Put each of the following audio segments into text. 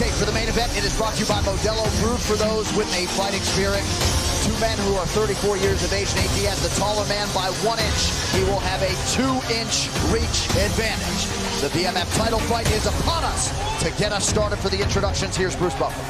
Okay, for the main event, it is brought to you by Modelo, brewed for those with a fighting spirit. Two men who are 34 years of age. Nate Diaz, the taller man by 1 inch. He will have a 2-inch reach advantage. The BMF title fight is upon us. To get us started for the introductions, here's Bruce Buffer.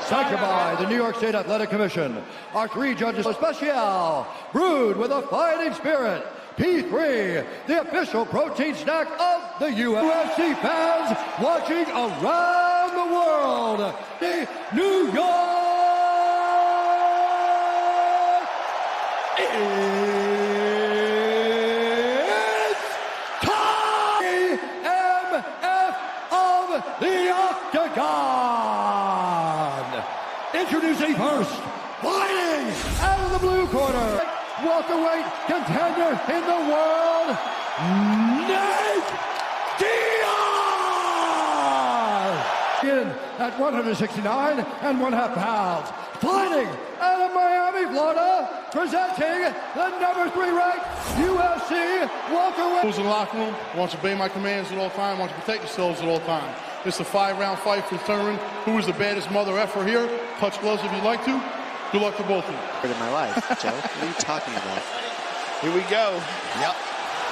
Sanctioned by the New York State Athletic Commission. Our 3 judges special, brewed with a fighting spirit. P3, the official protein snack of the UFC fans watching around the world. New York is time! BMF of the Octagon. Introducing first, fighting out of the blue corner, welterweight contender in the world, Nate Diaz! In at 169 1/2 pounds, fighting out of Miami, Florida, presenting the number 3 ranked UFC welterweight. Who's in the locker room, wants to obey my commands at all times, wants to protect yourselves at all times. It's a 5-round fight for determining who is the baddest mother effer here. Touch gloves if you'd like to. Good luck to both of you. In my life, Joe. What are you talking about? Here we go. Yep.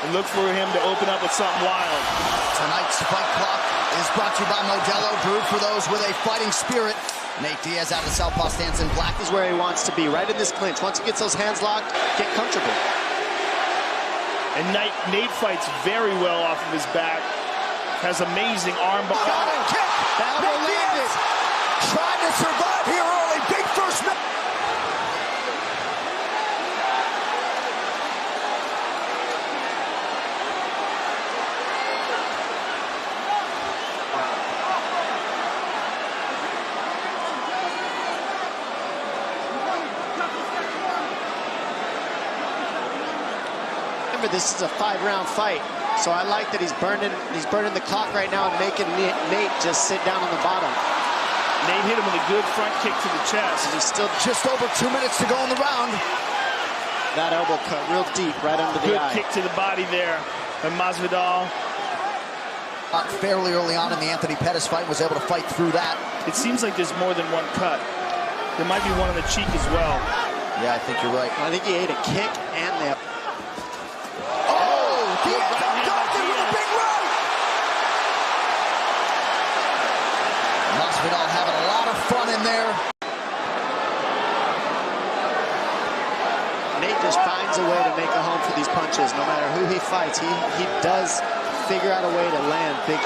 And look for him to open up with something wild. Tonight's fight clock is brought to you by Modelo, brewed for those with a fighting spirit. Nate Diaz out of the southpaw stance in black. This is where he wants to be, right in this clinch. Once he gets those hands locked, get comfortable. And Nate fights very well off of his back. Has amazing arm. Got it, kick! Nate Diaz trying to survive here early. Big first minute. Remember, this is a 5-round fight, so I like that he's burning the clock right now and making Nate just sit down on the bottom. Nate hit him with a good front kick to the chest. And he's still Just over 2 minutes to go in the round. that elbow cut real deep right under the eye. Good kick to the body there by Masvidal. Fairly early on in the Anthony Pettis fight, was able to fight through that. It seems like there's more than one cut. There might be one on the cheek as well. Yeah, I think you're right. I think he ate a kick and the... Masvidal having a lot of fun in there. Nate just finds a way to make a home for these punches. No matter who he fights, he does figure out a way to land big.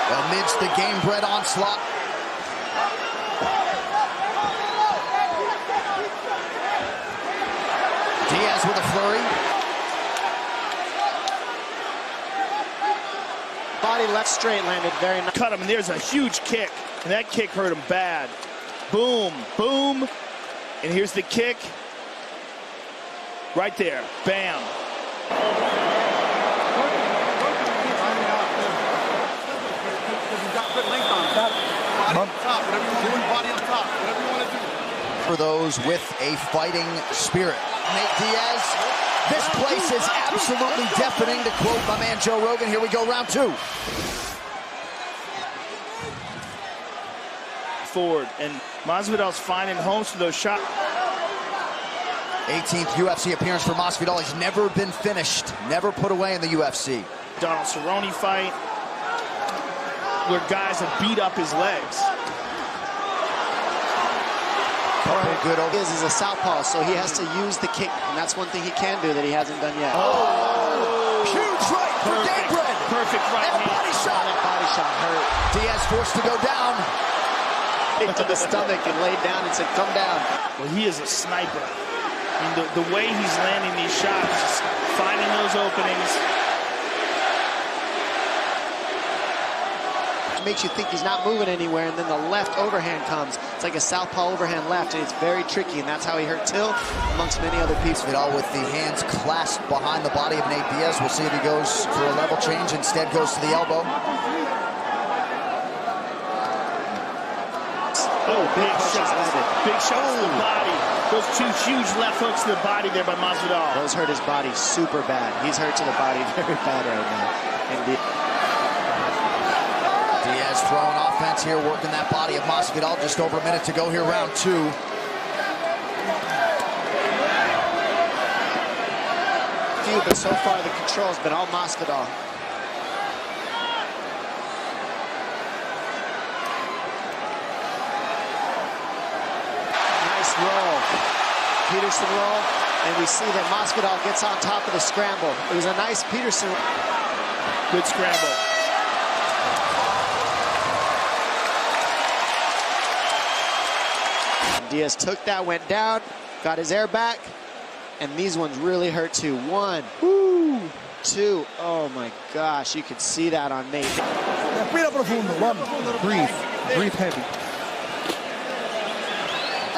Amidst the game-bred onslaught. Diaz with a flurry. Body left straight landed very nice. Cut him, and there's a huge kick. And that kick hurt him bad. Boom, boom. And here's the kick. Right there. Bam. For those with a fighting spirit. Nate Diaz, this place is absolutely deafening, to quote my man Joe Rogan. Here we go, round 2. Forward, and Masvidal's finding homes for those shots. 18th UFC appearance for Masvidal. He's never been finished, never put away in the UFC. Donald Cerrone fight, where guys have beat up his legs. He's a southpaw, so he has to use the kick, and that's one thing he can do that he hasn't done yet. Oh! Huge right for Gamebred. Perfect right hand. Body shot. That body shot hurt. Diaz forced to go down. To the stomach and laid down and said, "Come down." Well, he is a sniper. I mean, the way he's landing these shots, finding those openings. It makes you think he's not moving anywhere, and then the left overhand comes. It's like a southpaw overhand left, and it's very tricky, and that's how he hurt Till, amongst many other people. Masvidal with the hands clasped behind the body of Nate Diaz. We'll see if he goes for a level change. Instead, goes to the elbow. Oh, big shots. Big shots to the body. Those 2 huge left hooks to the body there by Masvidal. Those hurt his body super bad. He's hurt to the body very bad right now. Indeed. Diaz throwing offense seconds here, working that body of Masvidal. Just over a minute to go here, round 2. But so far the control has been all Masvidal. Nice roll. Peterson roll, and we see that Masvidal gets on top of the scramble. It was a nice Peterson. Good scramble. Diaz took that, went down, got his air back, and these ones really hurt too. 1, 2, oh my gosh, you can see that on Nate. Respira profundo, vamos. Breathe heavy.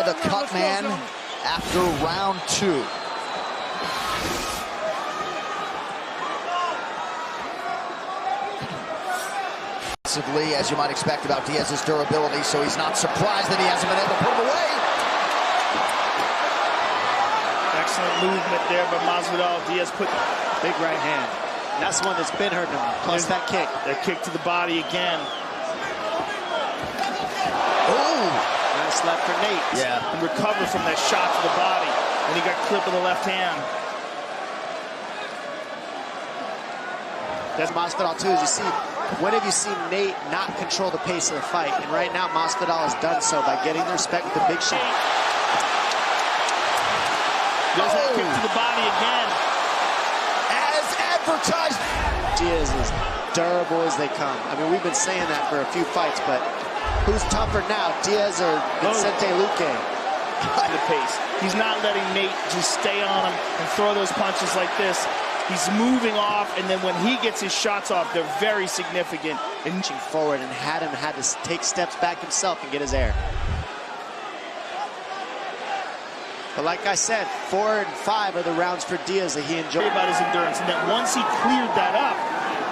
The cut man after round 2. As you might expect about Diaz's durability, so he's not surprised that he hasn't been able to put him away. Excellent movement there by Masvidal. Diaz put big right hand. And that's the one that's been hurting him, plus that kick. That kick to the body again. Oh! Nice left for Nate. Yeah. And recovered from that shot to the body when he got clipped with the left hand. That's Masvidal too, as you see. When have you seen Nate not control the pace of the fight? And right now, Masvidal has done so by getting the respect with the big shot. There's that kick to the body again. As advertised. Diaz is durable as they come. I mean, we've been saying that for a few fights, but who's tougher now, Diaz or Vicente Luque? The pace. He's not letting Nate just stay on him and throw those punches like this. He's moving off, and then when he gets his shots off, they're very significant. Inching forward and had to take steps back himself and get his air. But like I said, 4 and 5 are the rounds for Diaz that he enjoyed. About his endurance, and that once he cleared that up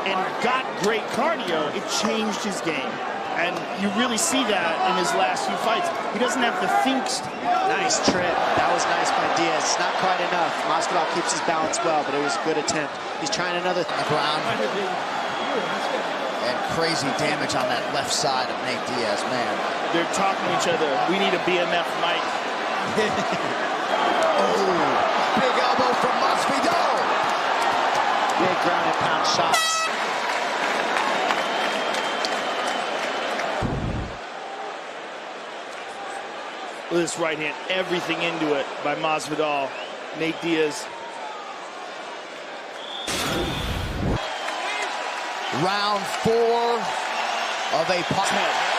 and got great cardio, it changed his game. And you really see that in his last few fights. He doesn't have to think. Nice trip. That was nice by Diaz. It's not quite enough. Masvidal keeps his balance well, but it was a good attempt. He's trying another on the ground. And crazy damage on that left side of Nate Diaz, man. They're talking to each other. We need a BMF mic. Oh, big elbow from Masvidal. Big ground and pound shots. With this right hand, everything into it by Masvidal. Nate Diaz. Round 4 of a pop.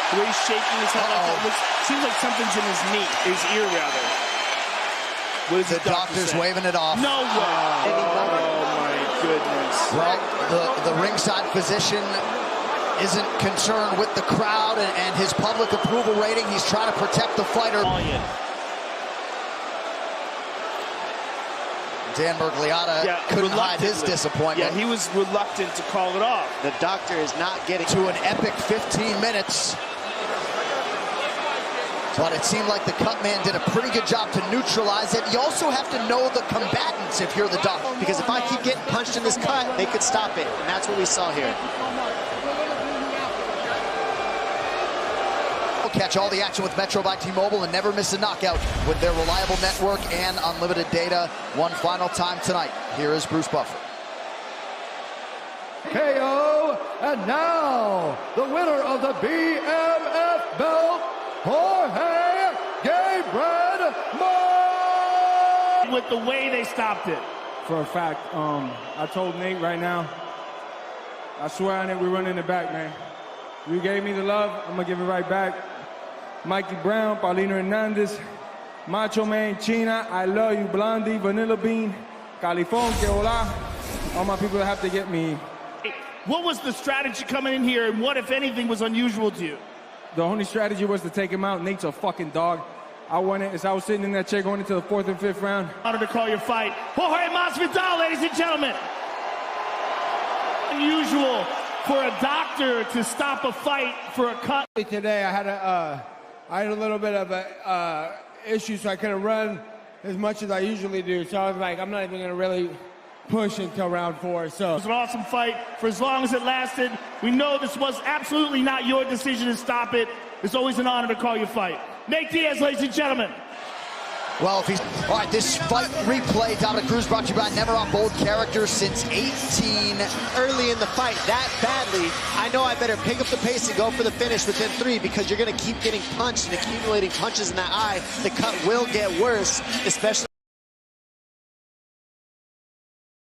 The way he's shaking his head like that, seems like something's in his knee, his ear rather. What does the doctor's waving it off? No way! Oh my goodness. Well, the ringside physician isn't concerned with the crowd and his public approval rating. He's trying to protect the fighter. Dan Bergliata couldn't hide his disappointment. Yeah, he was reluctant to call it off. The doctor is not getting to an epic 15 minutes. But it seemed like the cut man did a pretty good job to neutralize it. You also have to know the combatants if you're the doctor. Because if I keep getting punched in this cut, they could stop it. And that's what we saw here. Catch all the action with Metro by T-Mobile and never miss a knockout with their reliable network and unlimited data. One final time tonight. Here is Bruce Buffer. KO, and now the winner of the BMF belt, Jorge Gabriel. With the way they stopped it. For a fact, I told Nate right now, I swear on it, we're running it back, man. You gave me the love, I'm gonna give it right back. Mikey Brown, Paulino Hernandez, Macho Man, China, I love you, Blondie, Vanilla Bean, Califón, que hola. All my people have to get me. What was the strategy coming in here, and what, if anything, was unusual to you? The only strategy was to take him out. Nate's a fucking dog. I won it as I was sitting in that chair going into the 4th and 5th round. Honored to call your fight. Jorge Masvidal, ladies and gentlemen. Unusual for a doctor to stop a fight for a cut. Today I had a little bit of a issue, so I couldn't run as much as I usually do. So I was like, I'm not even gonna really push until round 4. So it was an awesome fight for as long as it lasted. We know this was absolutely not your decision to stop it. It's always an honor to call your fight. Nate Diaz, ladies and gentlemen. Well, if he's... All right, this fight replay, Dominic Cruz, brought to you by Never on Bold Characters since 18. Early in the fight, that badly, I know I better pick up the pace and go for the finish within 3 because you're going to keep getting punched and accumulating punches in that eye. The cut will get worse, especially